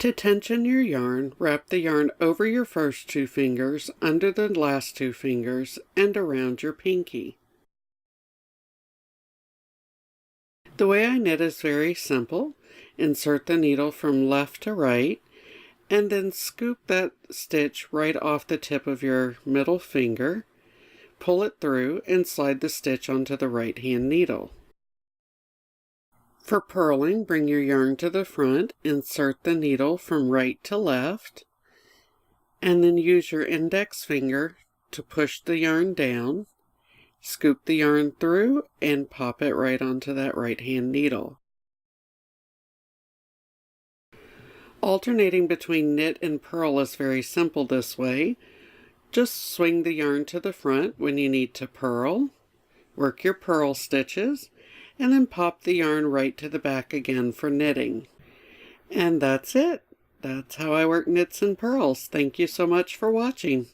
To tension your yarn, wrap the yarn over your first two fingers, under the last two fingers, and around your pinky. The way I knit is very simple. Insert the needle from left to right, and then scoop that stitch right off the tip of your middle finger. Pull it through and slide the stitch onto the right hand needle. For purling, bring your yarn to the front, insert the needle from right to left, and then use your index finger to push the yarn down. Scoop the yarn through and pop it right onto that right hand needle. Alternating between knit and purl is very simple this way. Just swing the yarn to the front when you need to purl, work your purl stitches, and then pop the yarn right to the back again for knitting. And that's it. That's how I work knits and purls. Thank you so much for watching.